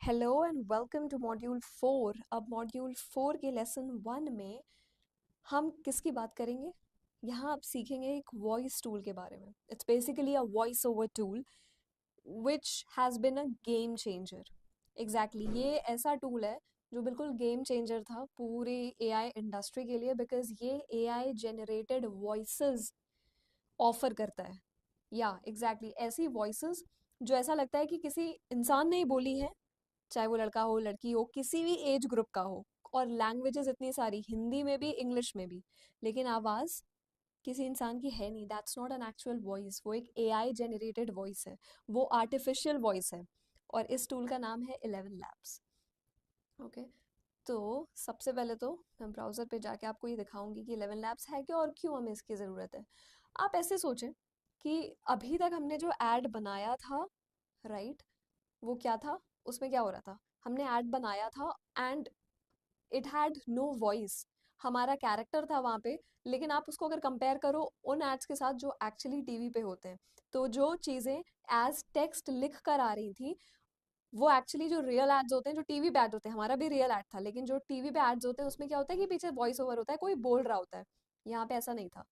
Hello and welcome to module 4। अब module 4 के lesson 1 में हम किसकी बात करेंगे? यहाँ आप सीखेंगे एक वॉइस टूल के बारे में। It's basically a voice over tool which has been a game changer. Exactly ये ऐसा टूल है जो बिल्कुल गेम चेंजर था पूरे एआई इंडस्ट्री के लिए, बिकॉज ये एआई जनरेटेड वॉइसेस ऑफर करता है। या एग्जैक्टली ऐसी वॉइसेस जो ऐसा लगता है कि किसी इंसान ने ही बोली है, चाहे वो लड़का हो लड़की हो किसी भी एज ग्रुप का हो। और लैंग्वेजेस इतनी सारी, हिंदी में भी इंग्लिश में भी, लेकिन आवाज किसी इंसान की है नहीं। That's not an actual voice, वो एक एआई जनरेटेड वॉइस है, वो आर्टिफिशियल वॉइस है। और इस टूल का नाम है 11 लैब्स। ओके, तो सबसे पहले तो मैं ब्राउज़र पे जाके आपको ये दिखाऊंगी कि 11 लैब्स है क्या और क्यों हमें इसकी ज़रूरत है। आप ऐसे सोचें कि अभी तक हमने जो ऐड बनाया था, राइट, वो क्या था? उसमें क्या हो रहा था? हमने ऐड बनाया था and it had no voice. हमारा कैरेक्टर था वहाँ पे, लेकिन आप उसको अगर कंपेयर करो उन एड्स के साथ जो एक्चुअली टीवी पे होते हैं, तो जो चीज़ें एज टेक्स्ट लिख कर आ रही थी, वो एक्चुअली जो रियल एड्स होते हैं, जो टीवी पे एड होते हैं, हमारा भी रियल एड था, लेकिन जो टीवी पे एड्स होते हैं उसमें क्या होता है कि पीछे वॉइस ओवर होता है, कोई बोल रहा होता है। यहाँ पे ऐसा नहीं था।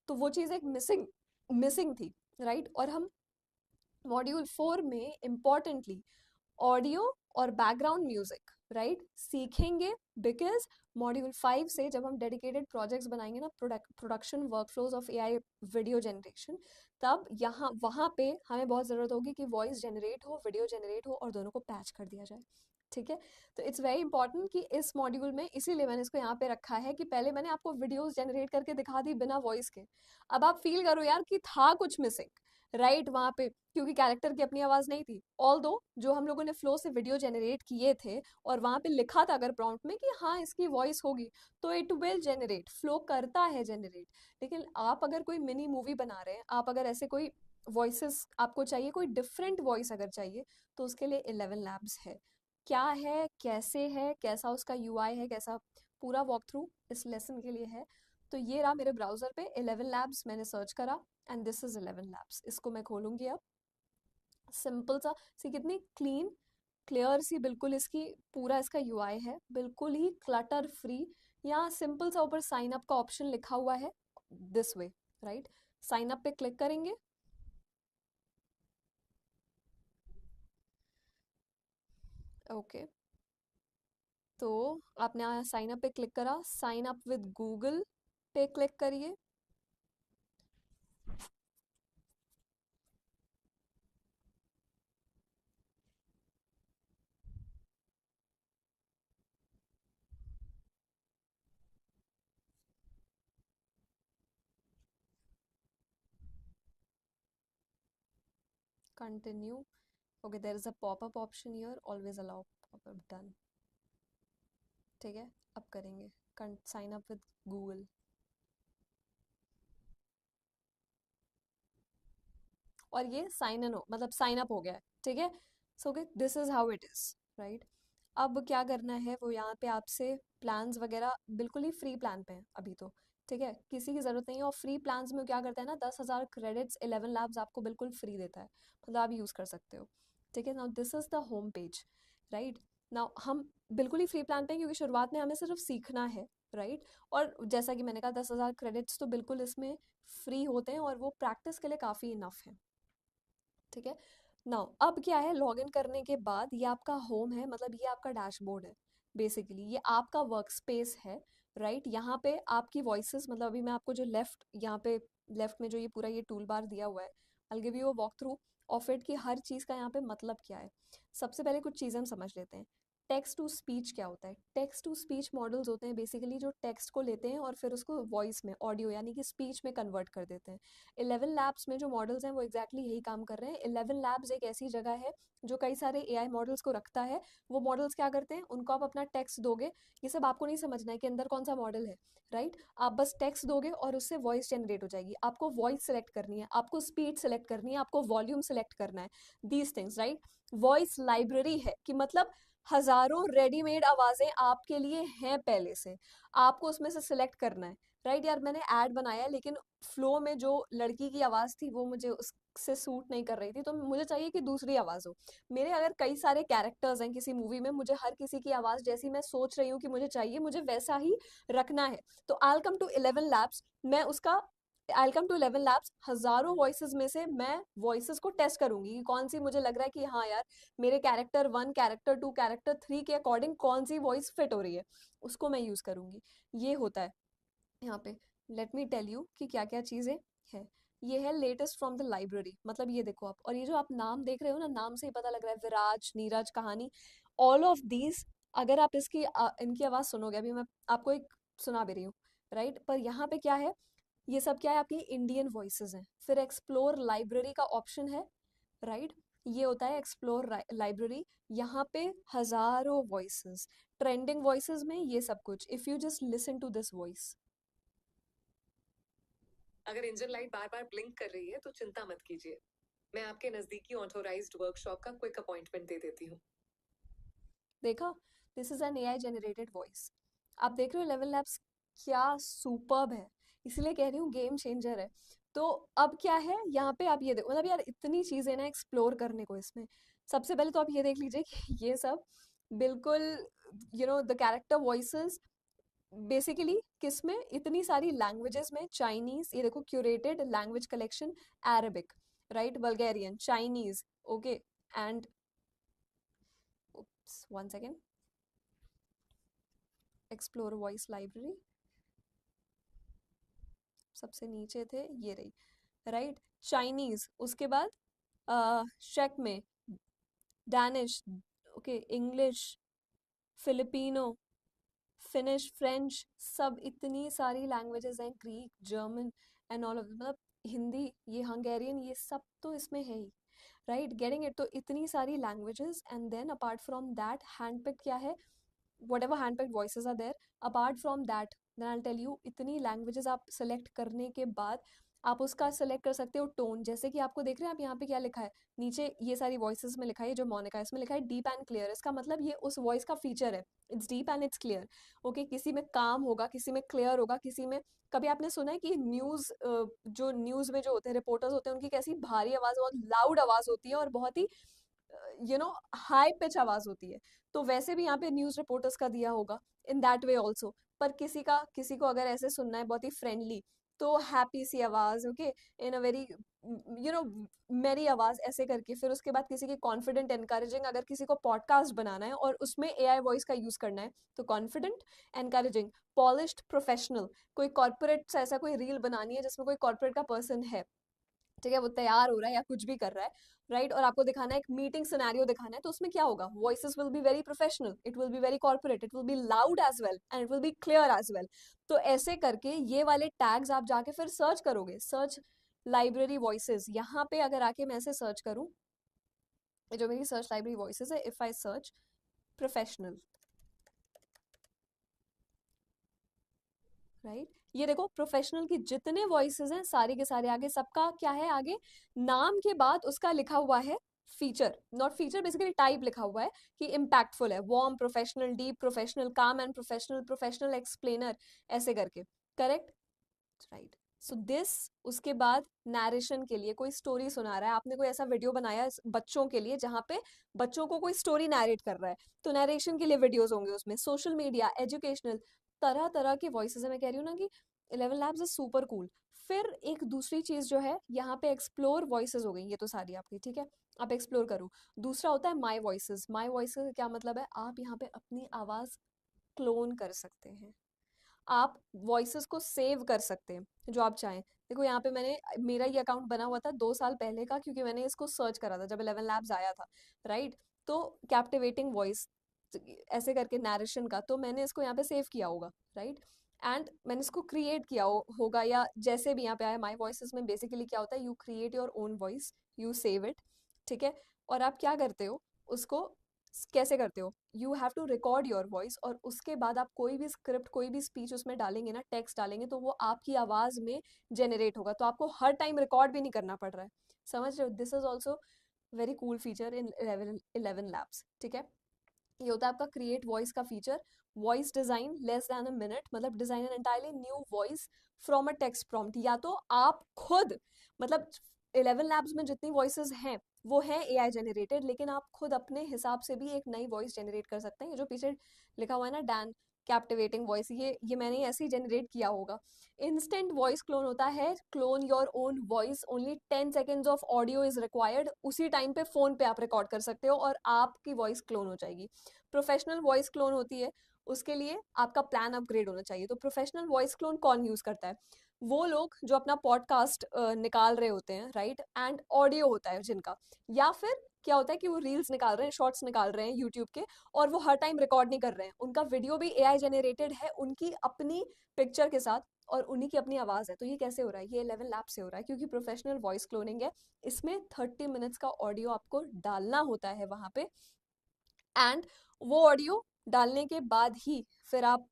तो वो चीज़ एक मिसिंग मिसिंग थी, राइट। और हम मॉड्यूल 4 में इम्पॉर्टेंटली ऑडियो और बैकग्राउंड म्यूजिक, राइट, सीखेंगे। बिकॉज मॉड्यूल 5 से जब हम डेडिकेटेड प्रोजेक्ट्स बनाएंगे ना, production workflows of AI video generation, तब यहाँ वहाँ पे हमें बहुत ज़रूरत होगी कि वॉइस जनरेट हो, वीडियो जनरेट हो और दोनों को पैच कर दिया जाए। ठीक है, तो इट्स वेरी इंपॉर्टेंट कि इस मॉड्यूल में, इसीलिए मैंने इसको यहाँ पे रखा है कि पहले मैंने आपको वीडियोस जनरेट करके दिखा दी बिना वॉइस के। अब आप फील करो यार कि था कुछ मिसिंग, राइट, वहाँ पे, क्योंकि कैरेक्टर की अपनी आवाज नहीं थी। ऑल दो जो हम लोगों ने फ्लो से वीडियो जनरेट किए थे और वहां पे लिखा था अगर प्रॉम्प्ट में कि हाँ इसकी वॉइस होगी, तो इट विल जनरेट, फ्लो करता है जनरेट। लेकिन आप अगर कोई मिनी मूवी बना रहे हैं, आप अगर ऐसे कोई वॉइसेस आपको चाहिए, कोई डिफरेंट वॉइस अगर चाहिए, तो उसके लिए 11 लैब्स है। क्या है, कैसे है, कैसा उसका यूआई है, कैसा, पूरा वॉक थ्रू इस लेसन के लिए है। तो ये रहा मेरे ब्राउजर पे 11 लैब्स, मैंने सर्च करा एंड दिस इज 11 लैब्स। इसको मैं खोलूंगी अब। सिंपल सा, सी कितनी क्लीन, क्लियर सी बिल्कुल इसकी, पूरा इसका यूआई है, बिल्कुल ही क्लटर फ्री। यहाँ सिंपल सा ऊपर साइन अप का ऑप्शन लिखा हुआ है, this way, right. Sign up पे क्लिक करेंगे। ओके, तो आपने यहाँ साइन अप पे क्लिक करा, साइन अप विद गूगल पे क्लिक करिए। Continue. Okay, there is a popup option here, always allow popup, done. ठीक है, अब करेंगे साइन अप विद गूगल। और ये साइन इन हो, मतलब साइन अप हो गया है। ठीक है, so okay, this is how it is, right. अब क्या करना है, वो यहाँ पे आपसे प्लान्स वगैरह, बिल्कुल ही फ्री प्लान पे हैं अभी तो। ठीक है, किसी की जरूरत नहीं है। और फ्री प्लान्स में क्या करता है ना, 10,000 क्रेडिट्स 11 लैब्स आपको बिल्कुल फ्री देता है, मतलब आप यूज कर सकते हो। ठीक है, now this is the home page, right. Now हम बिल्कुल ही फ्री प्लान पे हैं क्योंकि शुरुआत में हमें सिर्फ सीखना है, राइट। और जैसा कि मैंने कहा, 10,000 क्रेडिट्स तो बिल्कुल इसमें फ्री होते हैं और वो प्रैक्टिस के लिए काफ़ी इनफ है। ठीक है, नाउ अब क्या है, लॉगिन करने के बाद ये आपका होम है, मतलब ये आपका डैशबोर्ड है। बेसिकली ये आपका वर्क स्पेस है, राइट। यहाँ पे आपकी वॉइसेस, मतलब अभी मैं आपको जो लेफ्ट, यहाँ पे लेफ्ट में जो ये पूरा ये टूल बार दिया हुआ है, I give you a walk through of it कि हर चीज़ का यहाँ पे मतलब क्या है। सबसे पहले कुछ चीज़ें हम समझ लेते हैं। टेक्स्ट टू स्पीच क्या होता है? टेक्स्ट टू स्पीच मॉडल्स होते हैं बेसिकली जो टेक्स्ट को लेते हैं और फिर उसको वॉइस में, ऑडियो यानी कि स्पीच में कन्वर्ट कर देते हैं। 11 लैब्स में जो मॉडल्स हैं वो एग्जैक्टली यही काम कर रहे हैं। 11 लैब्स एक ऐसी जगह है जो कई सारे एआई मॉडल्स को रखता है। वो मॉडल्स क्या करते हैं, उनको आप अपना टेक्स्ट दोगे, ये सब आपको नहीं समझना है कि अंदर कौन सा मॉडल है, राइट। आप बस टेक्स्ट दोगे और उससे वॉइस जनरेट हो जाएगी। आपको वॉइस सेलेक्ट करनी है, आपको स्पीड सेलेक्ट करनी है, आपको वॉल्यूम सेलेक्ट करना है, these things, right. Voice library है कि मतलब हजारों रेडीमेड आवाजें आपके लिए हैं पहले से, आपको उसमें से सिलेक्ट करना है, राइट यार, मैंने ऐड बनाया लेकिन फ्लो में जो लड़की की आवाज थी वो मुझे उससे सूट नहीं कर रही थी, तो मुझे चाहिए कि दूसरी आवाज हो। मेरे अगर कई सारे कैरेक्टर्स हैं किसी मूवी में, मुझे हर किसी की आवाज जैसी मैं सोच रही हूँ कि मुझे चाहिए, मुझे वैसा ही रखना है। तो आई कम टू 11 लैब्स, मैं उसका आई कम टू 11 लैब्स, हजारों वॉइसेस में से मैं वॉइसेस को टेस्ट करूंगी कि कौन सी मुझे लग रहा है कि हाँ यार, मेरे कैरेक्टर 1, कैरेक्टर 2, कैरेक्टर 3 के अकॉर्डिंग कौन सी वॉइस फिट हो रही है, उसको मैं यूज करूंगी। ये होता है यहाँ पे। लेट मी टेल यू कि क्या क्या चीजें हैं। ये है लेटेस्ट फ्रॉम द लाइब्रेरी, मतलब ये देखो आप, और ये जो आप नाम देख रहे हो ना, नाम से ही पता लग रहा है, विराज, नीरज, कहानी, ऑल ऑफ दीज। अगर आप इनकी आवाज सुनोगे, अभी मैं आपको एक सुना भी रही हूँ, राइट, पर यहाँ पे क्या है, ये सब क्या है, आपकी इंडियन वॉइसेस हैं। फिर एक्सप्लोर लाइब्रेरी का ऑप्शन है, राइट, ये होता है एक्सप्लोर लाइब्रेरी। यहाँ पे हजारों वॉइसेस, ट्रेंडिंग वॉइसेस में ये सब कुछ, if you just listen to this voice. अगर इंजन लाइट बार बार ब्लिंक कर रही है तो चिंता मत कीजिए, मैं आपके नजदीकी ऑथोराइज्ड वर्कशॉप का क्विक अपॉइंटमेंट दे देती हूँ। देखा, this is an AI generated voice. आप देख रहे हो 11 लैब्स, क्या सुपर्ब है, इसलिए कह रही हूँ गेम चेंजर है। तो अब क्या है यहाँ पे, आप ये देखो, मतलब यार इतनी चीजें ना एक्सप्लोर करने को इसमें। सबसे पहले तो आप ये देख लीजिए कि ये सब बिल्कुल, द कैरेक्टर वॉइसेस बेसिकली किस में, इतनी सारी लैंग्वेजेस में, चाइनीज, ये देखो curated language collection, Arabic, right, Bulgarian, Chinese, okay, and 1 second, explore voice library, सबसे नीचे थे, ये रही, राइट, चाइनीज, उसके बाद शेक में, Danish, okay, English, Filipino, finish, French, सब इतनी सारी लैंग्वेजेस हैं, Greek, German and all of, मतलब हिंदी, ये हंगेरियन, ये सब तो इसमें है ही, राइट, गेटिंग इट। तो इतनी सारी languages, and then apart from that handpick क्या है, whatever handpicked voices are there, apart from that, then I'll tell you, इतनी लैंग्वेजेस आप सेलेक्ट करने के बाद आप उसका सेलेक्ट कर सकते हो टोन। जैसे कि आपको देख रहे हैं आप, यहाँ पे क्या लिखा है नीचे, ये सारी वॉइसेस में लिखा है, जो मोनिका है इसमें लिखा है डीप एंड क्लियर, इसका मतलब ये उस वॉइस का फीचर है, it's deep and it's clear. Okay, किसी में काम होगा, किसी में क्लियर होगा, किसी में, कभी आपने सुना है कि जो न्यूज में जो होते हैं रिपोर्टर्स होते हैं, उनकी कैसी भारी आवाज, बहुत लाउड आवाज होती है और बहुत ही हाई पिच आवाज होती है, तो वैसे भी यहाँ पे न्यूज रिपोर्टर्स का दिया होगा इन दैट वे ऑल्सो। पर किसी को अगर ऐसे सुनना है बहुत ही फ्रेंडली, तो हैप्पी सी आवाज, okay, in a very you know मेरी आवाज, ऐसे करके। फिर उसके बाद किसी की कॉन्फिडेंट एनकरेजिंग, अगर किसी को पॉडकास्ट बनाना है और उसमें एआई वॉइस का यूज करना है, तो कॉन्फिडेंट, एनकरेजिंग, पॉलिश्ड, प्रोफेशनल। कोई कॉर्पोरेट से ऐसा कोई रील बनानी है जिसमें कोई कॉर्पोरेट का पर्सन है, ठीक है, वो तैयार हो रहा है या कुछ भी कर रहा है, राइट, और आपको दिखाना है, एक मीटिंग सिनेरियो दिखाना है, तो उसमें क्या होगा, voices will be very professional, it will be very corporate, it will be loud as well and it will be clear as well. तो ऐसे करके ये वाले टैग्स आप जाके फिर सर्च करोगे, सर्च लाइब्रेरी वॉइसेस, यहाँ पे अगर आके मैं ऐसे सर्च करूँ, जो मेरी सर्च लाइब्रेरी वॉइसेस है, if I search professional, right, ये देखो प्रोफेशनल की जितने वॉइसेस हैं सारे के सारे आगे, सबका क्या है, आगे नाम के बाद उसका लिखा हुआ है feature, not feature, basically type लिखा हुआ है कि इम्पैक्टफुल है, वार्म, प्रोफेशनल, डीप, प्रोफेशनल, काम एंड प्रोफेशनल, प्रोफेशनल एक्सप्लेनर, ऐसे करके, करेक्ट, राइट। सो दिस, उसके बाद नरेशन के लिए कोई स्टोरी सुना रहा है, आपने कोई ऐसा वीडियो बनाया बच्चों के लिए जहाँ पे बच्चों को कोई स्टोरी नरेट कर रहा है, तो नरेशन के लिए वीडियोस होंगे उसमें, सोशल मीडिया, एजुकेशनल, तरह तरह के वॉइसेस है। मैं कह रही हूँ ना कि 11 लैब्स इज सुपर कूल। फिर एक दूसरी चीज जो है यहाँ पे, एक्सप्लोर वॉइसेस हो गई, ये तो सारी आपकी, ठीक है, आप एक्सप्लोर करो। दूसरा होता है माई वॉइसेस। माई वॉइसेस का क्या मतलब है, आप यहाँ पे अपनी आवाज क्लोन कर सकते हैं, आप वॉइसेस को सेव कर सकते हैं जो आप चाहें। देखो यहाँ पे मैंने, मेरा ये अकाउंट बना हुआ था 2 साल पहले का, क्योंकि मैंने इसको सर्च करा था जब 11 लैब्स आया था, राइट। तो कैप्टिवेटिंग वॉइस ऐसे करके नरेशन का, तो मैंने इसको यहाँ पे सेव किया होगा, राइट, एंड मैंने इसको क्रिएट किया होगा, या जैसे भी यहाँ पे आया माई वॉइसेस में, बेसिकली क्या होता है, you create your own voice, you save it, ठीक है, और आप क्या करते हो उसको, कैसे करते हो, you have to record your voice, और उसके बाद आप कोई भी स्क्रिप्ट, कोई भी स्पीच उसमें डालेंगे ना, टेक्स्ट डालेंगे, तो वो आपकी आवाज में जनरेट होगा, तो आपको हर टाइम रिकॉर्ड भी नहीं करना पड़ रहा है। समझ रहे हो, this is also very cool feature in 11 labs, ठीक है। ये होता है आपका क्रिएट वॉइस का feature. Voice design less than a minute, मतलब design an entirely new voice from a text prompt. या तो आप खुद, मतलब 11 लैब्स में जितनी वॉइसेस हैं वो हैं एआई जनरेटेड, लेकिन आप खुद अपने हिसाब से भी एक नई वॉइस जनरेट कर सकते हैं। ये जो पीछे लिखा हुआ है ना डैन कैप्टिवेटिंग वॉइस, ये मैंने ऐसे ही जनरेट किया होगा। इंस्टेंट वॉइस क्लोन होता है, clone your own voice, only 10 seconds of audio is required. उसी टाइम पे फोन पे आप रिकॉर्ड कर सकते हो और आपकी वॉइस क्लोन हो जाएगी। प्रोफेशनल वॉइस क्लोन होती है, उसके लिए आपका प्लान अपग्रेड होना चाहिए। तो प्रोफेशनल वॉइस क्लोन कौन यूज करता है? वो लोग जो अपना पॉडकास्ट निकाल रहे होते हैं, राइट, एंड ऑडियो होता है जिनका, या फिर क्या होता है कि वो रील्स निकाल रहे हैं, शॉर्ट्स निकाल रहे हैं यूट्यूब के, और वो हर टाइम रिकॉर्ड नहीं कर रहे हैं, उनका वीडियो भी एआई जनरेटेड है उनकी अपनी पिक्चर के साथ, और उन्हीं की अपनी आवाज है। तो ये कैसे हो रहा है? ये 11 लैब से हो रहा है, क्योंकि प्रोफेशनल वॉइस क्लोनिंग है। इसमें 30 मिनट्स का ऑडियो आपको डालना होता है वहां पे, एंड वो ऑडियो डालने के बाद ही फिर आप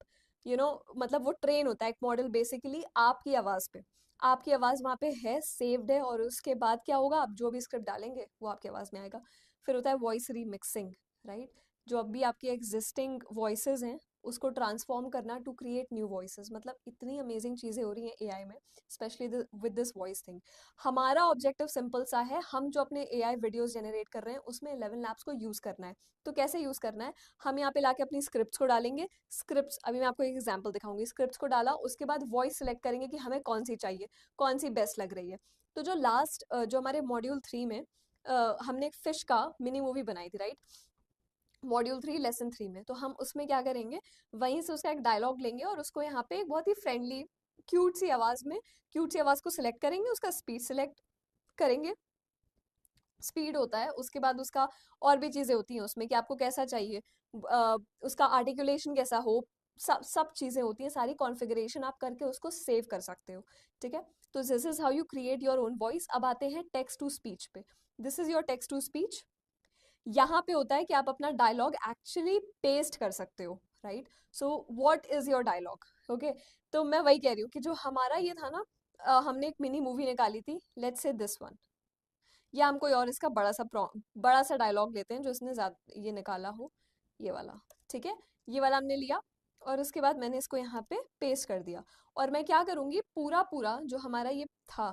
मतलब वो ट्रेन होता है एक मॉडल बेसिकली आपकी आवाज पे। आपकी आवाज वहां पे है, सेव्ड है, और उसके बाद क्या होगा, आप जो भी स्क्रिप्ट डालेंगे वो आपकी आवाज में आएगा। फिर होता है वॉइस रीमिक्सिंग, राइट, जो अब भी आपकी एग्जिस्टिंग वॉइसेस हैं उसको ट्रांसफॉर्म करना टू क्रिएट न्यू वॉइसेस। मतलब इतनी अमेजिंग चीजें हो रही हैं एआई में, specially with this voice thing. हमारा ऑब्जेक्टिव सिंपल सा है, हम जो अपने एआई वीडियोस जनरेट कर रहे हैं उसमें 11 लैब्स को यूज करना है। तो कैसे यूज करना है? हम यहाँ पे लाके अपनी स्क्रिप्ट्स को डालेंगे। स्क्रिप्ट्स, अभी मैं आपको एक एग्जांपल दिखाऊंगी। स्क्रिप्ट्स को डाला, उसके बाद वॉइस सेलेक्ट करेंगे कि हमें कौन सी चाहिए, कौन सी बेस्ट लग रही है। तो जो लास्ट जो हमारे मॉड्यूल 3 में हमने एक फिश का मिनी मूवी बनाई थी, राइट, मॉड्यूल 3 लेसन 3 में, तो हम उसमें क्या करेंगे, वहीं से उसका एक डायलॉग लेंगे और उसको यहाँ पे एक बहुत ही फ्रेंडली क्यूट सी आवाज में, क्यूट सी आवाज को सिलेक्ट करेंगे, उसका स्पीड सिलेक्ट करेंगे, स्पीड होता है, उसके बाद उसका और भी चीजें होती हैं उसमें कि आपको कैसा चाहिए, उसका आर्टिकुलेशन कैसा हो, सब सब चीजें होती हैं, सारी कॉन्फ़िगरेशन आप करके उसको सेव कर सकते हो। ठीक है, तो this is how you create your own voice. अब आते हैं टेक्स्ट टू स्पीच पे। This is your text to speech. यहाँ पे होता है कि आप अपना डायलॉग एक्चुअली पेस्ट कर सकते हो, right. So what is your dialogue? Okay, तो मैं वही कह रही हूँ कि जो हमारा ये था ना, हमने एक मिनी मूवी निकाली थी, लेट्स से दिस वन, या हम कोई और इसका बड़ा सा डायलॉग लेते हैं जो इसने ज्यादा ये निकाला हो, ये वाला। ठीक है, ये वाला हमने लिया, और उसके बाद मैंने इसको यहाँ पे पेस्ट कर दिया। और मैं क्या करूंगी, पूरा पूरा जो हमारा ये था,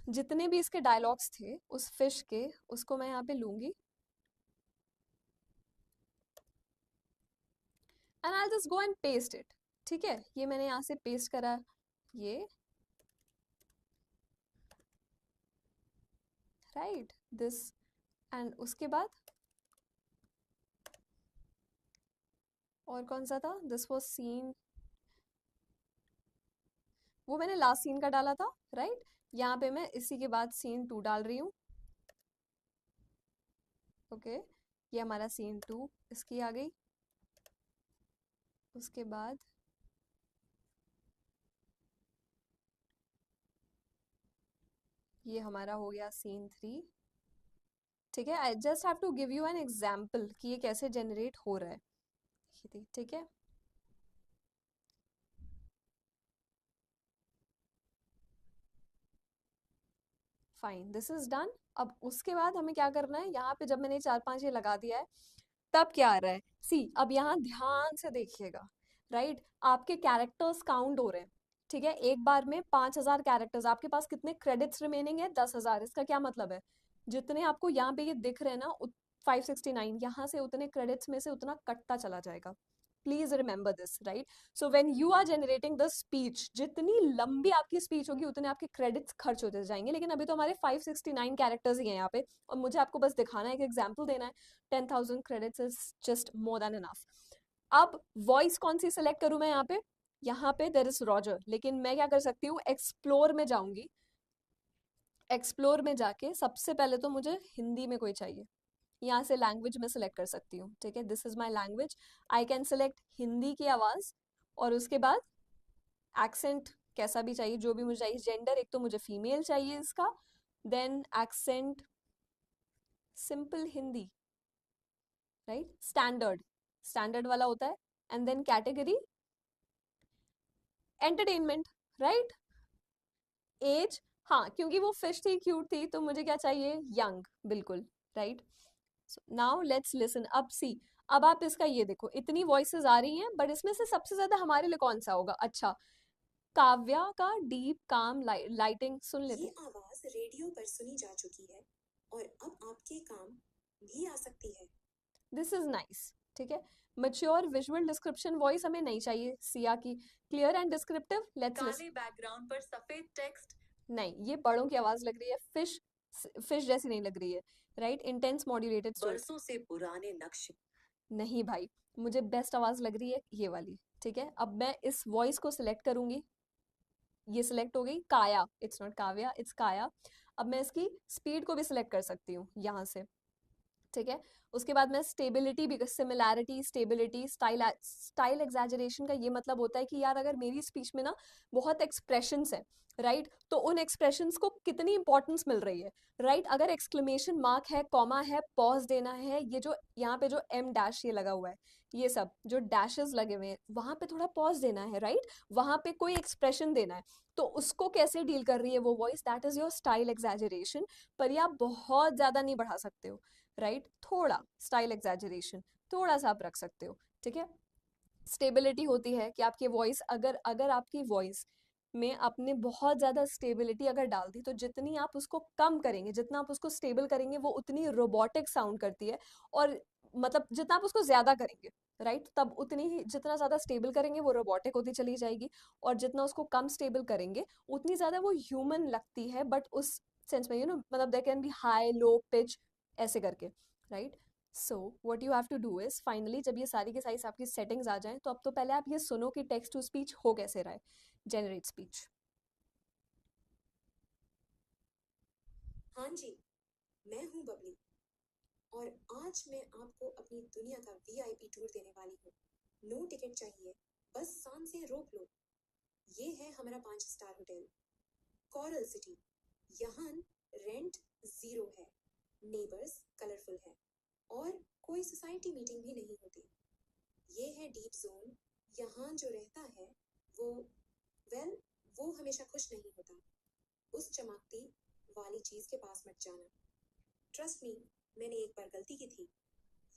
जितने भी इसके डायलॉग्स थे उस फिश के, उसको मैं यहाँ पे लूंगी, and I just go and paste it. ठीक है, ये मैंने यहाँ से पेस्ट करा, ये, राइट, दिस, एंड उसके बाद और कौन सा था, दिस वाज सीन, वो मैंने लास्ट सीन का डाला था, राइट। यहाँ पे मैं इसी के बाद सीन 2 डाल रही हूँ। ओके, ये हमारा सीन 2 इसकी आ गई। उसके बाद ये हमारा हो गया सीन 3। ठीक है, I just have to give you an example कि ये कैसे जनरेट हो रहा है। ठीक है, फाइन, दिस इज डन। अब उसके बाद हमें क्या करना है, यहाँ पे जब मैंने 4-5 ये लगा दिया है, तब क्या आ रहा है, सी, अब यहाँ ध्यान से देखिएगा, राइट, आपके कैरेक्टर्स काउंट हो रहे हैं। ठीक है, एक बार में 5,000 कैरेक्टर्स, आपके पास कितने क्रेडिट्स रिमेनिंग है, 10,000। इसका क्या मतलब है, जितने आपको यहाँ पे ये दिख रहे हैं ना, 569, यहाँ से उतने क्रेडिट्स में से उतना कटता चला जाएगा। Please remember this, right. So when you are generating the speech, जितनी लंबी आपकी स्पीच होगी उतने आपके क्रेडिट्स खर्च होते जाएंगे, लेकिन अभी तो हमारे 569 कैरेक्टर्स ही हैं यहाँ पे, और मुझे आपको बस दिखाना है, एक एग्जाम्पल देना है। 10,000 credits is just more than enough. अब वॉइस कौन सी सिलेक्ट करूं मैं यहाँ पे? यहाँ पे देर इज रॉजर, लेकिन मैं क्या कर सकती हूँ, एक्सप्लोर में जाऊंगी। एक्सप्लोर में जाके सबसे पहले तो मुझे हिंदी में कोई चाहिए, यहाँ से लैंग्वेज में सिलेक्ट कर सकती हूँ। ठीक है, this is my language, I can select Hindi की आवाज, और उसके बाद एक्सेंट कैसा भी चाहिए, जो भी मुझे चाहिए। जेंडर, एक तो मुझे फीमेल चाहिए इसका, then accent simple Hindi, right, standard, standard वाला होता है, and then category entertainment, right. Age, हाँ, क्योंकि वो फिश थी, क्यूट थी, तो मुझे क्या चाहिए, यंग, बिल्कुल, राइट। Now let's listen. अब सी, अब आप इसका ये देखो, इतनी वॉइसेस आ रही हैं, बट इसमें से सबसे ज्यादा हमारे लिए कौन सा होगा? अच्छा, काव्या का डीप काम लाइटिंग सुन लेते ये हैं। आवाज रेडियो पर सुनी जा चुकी है और अब आपके काम भी आ सकती है। दिस इज नाइस, ठीक है। मच्योर विजुअल डिस्क्रिप्शन वॉइस हमें नहीं चाहिए सिया की। Clear and descriptive, let's listen. काले बैकग्राउंड पर सफेद टेक्स्ट। नहीं, ये बड़ों की आवाज लग रही है, फिश फिश जैसी नहीं लग रही है। Right, intense modulated story. बरसों से पुराने नक्शे। नहीं भाई, मुझे बेस्ट आवाज लग रही है ये वाली। ठीक है, अब मैं इस वॉइस को सिलेक्ट करूंगी। ये सिलेक्ट हो गई, काया, इट्स नॉट काव्या, इट्स काया। अब मैं इसकी स्पीड को भी सिलेक्ट कर सकती हूँ यहाँ से। ठीक है, उसके बाद मैं स्टेबिलिटी भी, similarity, stability, style, style exaggeration का ये मतलब होता है कि यार अगर मेरी स्पीच में ना बहुत एक्सप्रेशंस है, राइट, तो उन एक्सप्रेशंस को कितनी इंपॉर्टेंस मिल रही है। राइट, अगर एक्सक्लेमेशन मार्क है, कॉमा है, पॉज देना है, ये जो यहाँ पे जो एम डैश ये लगा हुआ है, ये सब जो डैशेस लगे हुए हैं, वहां पे थोड़ा पॉज देना है, राइट, वहां पे कोई एक्सप्रेशन देना है। तो उसको कैसे डील कर रही है वो voice, that is your style exaggeration. पर ये आप बहुत ज्यादा नहीं बढ़ा सकते हो, राइट, थोड़ा स्टाइल एग्जैजरेशन थोड़ा सा आप रख सकते हो। ठीक है, स्टेबिलिटी होती है कि आपकी वॉइस, अगर अगर आपकी वॉइस में आपने बहुत ज़्यादा स्टेबिलिटी अगर डाल दी, तो जितनी आप उसको कम करेंगे, जितना आप उसको स्टेबल करेंगे, वो उतनी रोबोटिक साउंड करती है। और मतलब जितना आप उसको ज़्यादा करेंगे, राइट, तब उतनी ही, जितना ज़्यादा स्टेबल करेंगे वो रोबोटिक होती चली जाएगी। और जितना उसको कम स्टेबल करेंगे, उतनी ज़्यादा वो ह्यूमन लगती है, बट उस सेंस में, मतलब there can be high low pitch, ऐसे करके, right. So what you have to do is, finally जब ये सारी की सारी आपकी सेटिंग्स आ जाएं, तो अब तो पहले आप ये सुनो कि टेक्स्ट टू स्पीच हो कैसे रहा है। Generate speech. हाँ जी, मैं हूँ बबली और आज मैं आपको अपनी दुनिया का वीआईपी टूर देने वाली हूँ। नो टिकट चाहिए, बस सांस से रोक लो। ये है हमारा 5 स्टार होटल, कोरल सिटी। यहाँ रेंट 0 है, नेबर्स कलरफुल है और कोई सोसाइटी मीटिंग भी नहीं होती। ये है डीप जोन। यहाँ जो रहता है वो, वेल, वो हमेशा खुश नहीं होता। उस चमकती वाली चीज के पास मत जाना। ट्रस्ट मी, मैंने एक बार गलती की थी।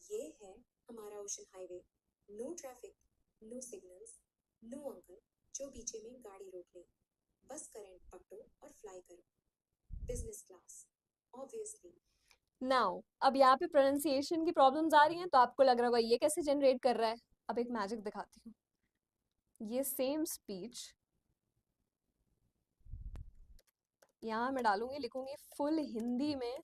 ये है हमारा ocean highway. No traffic, no signals, no uncle जो बीचे में गाड़ी रोक ले। बस करंट पकड़ो और फ्लाई करो, बिजनेस क्लास, ऑब्वियसली। नाउ अब यहाँ पे प्रोनाउंसिएशन की प्रॉब्लम्स आ रही हैं, तो आपको लग रहा होगा ये कैसे जनरेट कर रहा है। अब एक मैजिक दिखाती हूँ। ये सेम स्पीच यहाँ मैं डालूंगी, लिखूंगी फुल हिंदी में।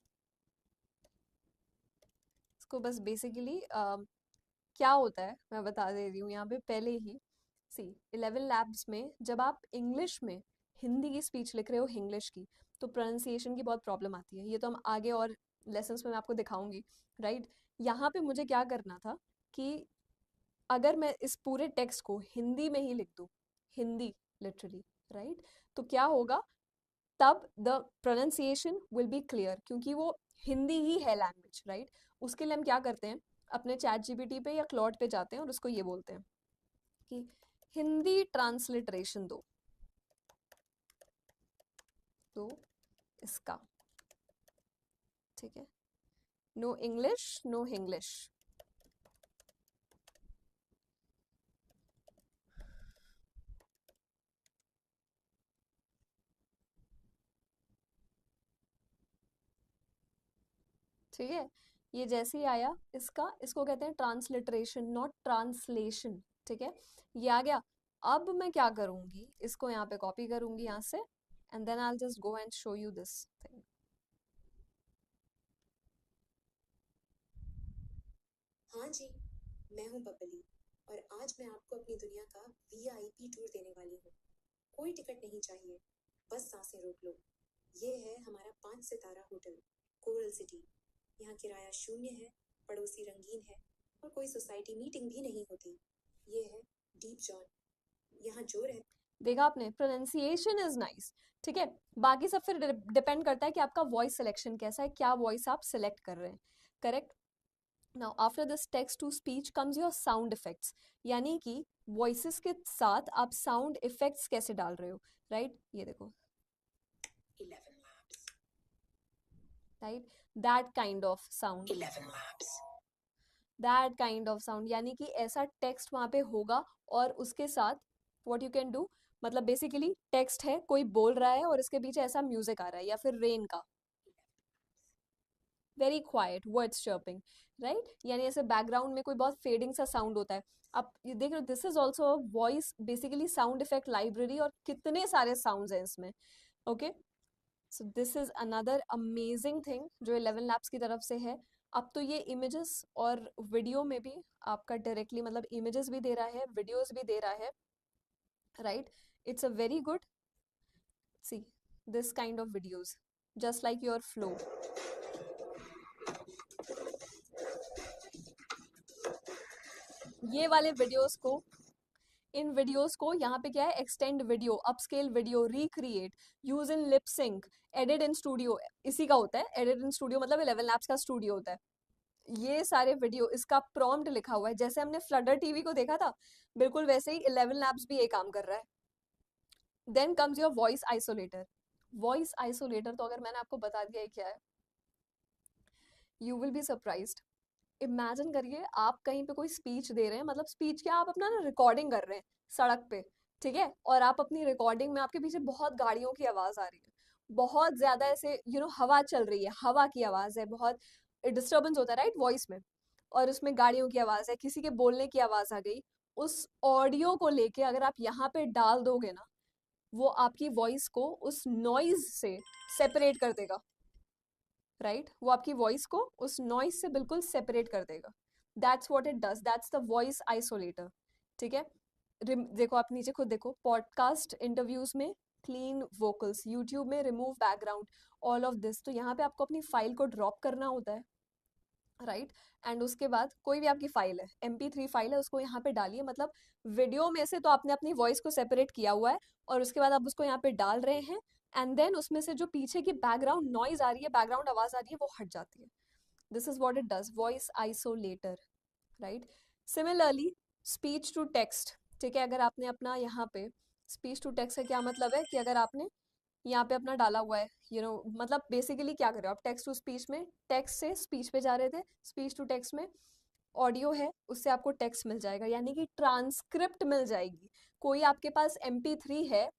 इसको बस बेसिकली क्या होता है मैं बता दे रही हूँ यहाँ पे पहले ही। सी, 11 लैब्स में जब आप इंग्लिश में हिंदी की स्पीच लिख रहे हो, इंग्लिश की, तो प्रोनाउंसिएशन की बहुत प्रॉब्लम आती है। ये तो हम आगे और लेसन्स में मैं आपको दिखाऊंगी, राइट। यहाँ पे मुझे क्या करना था कि अगर मैं इस पूरे टेक्स्ट को हिंदी में ही लिख दूँ, हिंदी लिटरली, राइट, तो क्या होगा, तब the pronunciation will be clear, क्योंकि वो हिंदी ही है लैंग्वेज, राइट। उसके लिए हम क्या करते हैं, अपने चैट जीपीटी पे या क्लॉड पे जाते हैं और उसको ये बोलते हैं कि हिंदी ट्रांसलिटरेशन दो, तो इसका, ठीक है, नो इंग्लिश, नो इंग्लिश। ठीक है, ये जैसे ही आया, इसको कहते हैं ट्रांसलिटरेशन, नॉट ट्रांसलेशन। ठीक है, ये आ गया। अब मैं क्या करूंगी, इसको यहाँ पे कॉपी करूंगी यहाँ से, and then I will just go and show you this thing. हाँ जी, मैं हूँ बबली और आज मैं आपको अपनी दुनिया का वीआईपी टूर देने वाली हूँ। कोई टिकट नहीं चाहिए, बस सांसें रोक लो। ये है हमारा 5 सितारा होटल, कोरल सिटी। यहाँ किराया शून्य है, पड़ोसी रंगीन है और कोई सोसाइटी मीटिंग भी नहीं होती। ये है डीप जॉन। यहाँ जो रह देखा आपने, प्रोनाउंसिएशन इज नाइस। ठीक है, बाकी सब फिर डिपेंड करता है कि आपका वॉइस सिलेक्शन कैसा है, क्या वॉइस आप सिलेक्ट कर रहे हैं। Correct. Now after this text to speech comes your sound effects, यानी कि वॉइसेस के साथ आप साउंड इफेक्ट्स कैसे डाल रहे हो, राइट। ये देखो, 11 labs. Right, that kind of sound, 11 labs. That kind of sound, यानी कि ऐसा टेक्स्ट वहां पे होगा और उसके साथ व्हाट यू कैन डू, मतलब बेसिकली टेक्स्ट है, कोई बोल रहा है और इसके पीछे ऐसा म्यूजिक आ रहा है या फिर रेन का very quite words chirping, right, यानी ऐसे बैकग्राउंड में कोई बहुत फेडिंग सा साउंड होता है। आप ये देख रहे हो, this is also voice basically sound effect library, और कितने सारे साउंड्स हैं इसमें। Okay, so this is another amazing thing जो 11 लैब्स की तरफ से है। अब तो ये इमेजेस और वीडियो में भी आपका डायरेक्टली मतलब इमेजेस भी दे रहा है, वीडियोस भी दे रहा है, right, it's a very good, see this kind of videos just like your flow. ये वाले वीडियोस को, इन वीडियोस को यहाँ पे क्या है, extend video, upscale video, recreate, use in lip sync, edit in studio, इसी का होता है एडिट इन स्टूडियो, मतलब 11 लैब्स का स्टूडियो होता है। ये सारे वीडियो, इसका प्रॉम्प्ट लिखा हुआ है, जैसे हमने फ्लडर टीवी को देखा था, बिल्कुल वैसे ही 11 लैब्स भी ये काम कर रहा है। Then comes your voice isolator. Voice isolator तो अगर मैंने आपको बता दिया है क्या है, you will be surprised. Imagine करिए आप कहीं पे कोई स्पीच दे रहे हैं, मतलब स्पीच क्या, आप अपना ना रिकॉर्डिंग कर रहे हैं सड़क पे, ठीक है, और आप अपनी रिकॉर्डिंग में आपके पीछे बहुत गाड़ियों की आवाज आ रही है, बहुत ज्यादा ऐसे हवा चल रही है, हवा की आवाज है, बहुत डिस्टर्बेंस होता है राइट वॉइस में, और उसमें गाड़ियों की आवाज है, किसी के बोलने की आवाज आ गई, उस ऑडियो को लेके अगर आप यहाँ पे डाल दोगे ना, वो आपकी वॉइस को उस नॉइज से सेपरेट कर देगा, राइट, वो आपकी वॉइस को उस नॉइस से बिल्कुल सेपरेट कर देगा। That's what it does, that's the voice isolator, ठीक है। देखो आप नीचे खुद देखो, पॉडकास्ट इंटरव्यूज में क्लीन वोकल्स, यूट्यूब में remove background, all of this, तो यहाँ पे आपको अपनी फाइल को ड्रॉप करना होता है, राइट, एंड उसके बाद कोई भी आपकी फाइल है, MP3 फाइल है, उसको यहाँ पे डालिए, मतलब वीडियो में से तो आपने अपनी वॉइस को सेपरेट किया हुआ है, और उसके बाद आप उसको यहाँ पे डाल रहे हैं, एंड देन उसमें से जो पीछे की बैकग्राउंड नॉइज आ रही है, बैकग्राउंड आवाज आ रही है, वो हट जाती है। This is what it does, voice isolator, right. Similarly speech to text, ठीक है, अगर आपने अपना यहाँ पे स्पीच टू टेक्स्ट का क्या मतलब है कि अगर आपने यहाँ पे अपना डाला हुआ है, मतलब बेसिकली क्या कर रहे हो आप, टेक्स्ट टू स्पीच में, टेक्स्ट से स्पीच पे जा रहे थे, स्पीच टू टेक्स्ट में ऑडियो है, उससे आपको टेक्स्ट मिल जाएगा, यानी कि ट्रांसक्रिप्ट मिल जाएगी। कोई आपके पास MP3 है,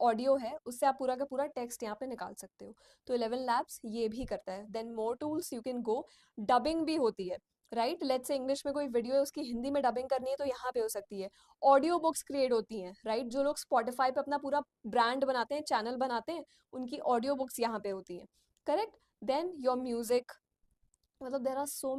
ऑडियो है, उससे आप पूरा का पूरा टेक्स्ट यहाँ पे निकाल सकते हो। तो 11 लैब्स ये भी करता है। Then more tools you can go, dubbing भी होती है, राइट, लेट्स से इंग्लिश में कोई वीडियो है, उसकी हिंदी में डबिंग करनी है तो यहाँ पे हो सकती है। ऑडियो बुक्स क्रिएट होती हैं, राइट, जो लोग स्पॉटिफाई पे अपना पूरा ब्रांड बनाते हैं, चैनल बनाते हैं, उनकी ऑडियो बुक्स यहाँ पे होती हैं, करेक्ट। देन योर म्यूजिक, मतलब there are so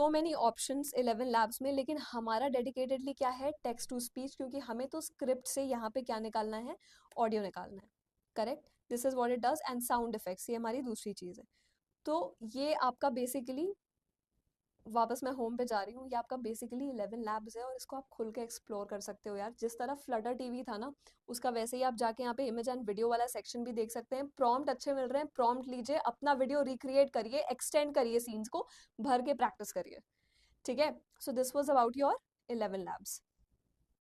many options 11 Labs में, लेकिन हमारा डेडिकेटेडली क्या है, टेक्स्ट टू स्पीच, क्योंकि हमें तो स्क्रिप्ट से यहाँ पे क्या निकालना है, ऑडियो निकालना है, correct. This is what it does, and sound effects, ये हमारी दूसरी चीज़ है। तो ये आपका बेसिकली, वापस मैं होम पे जा रही हूँ, ये आपका बेसिकली 11 लैब्स है, और इसको आप खुल के एक्सप्लोर कर सकते हो यार, जिस तरह फ्लटर टीवी था ना, उसका वैसे ही आप जाके यहाँ पे इमेज एंड वीडियो वाला सेक्शन भी देख सकते हैं। प्रॉम्प्ट अच्छे मिल रहे हैं, प्रॉम्प्ट लीजिए, अपना वीडियो रिक्रिएट करिए, एक्सटेंड करिए सीन्स को, भर के प्रैक्टिस करिए, ठीक है। So this was about your 11 labs.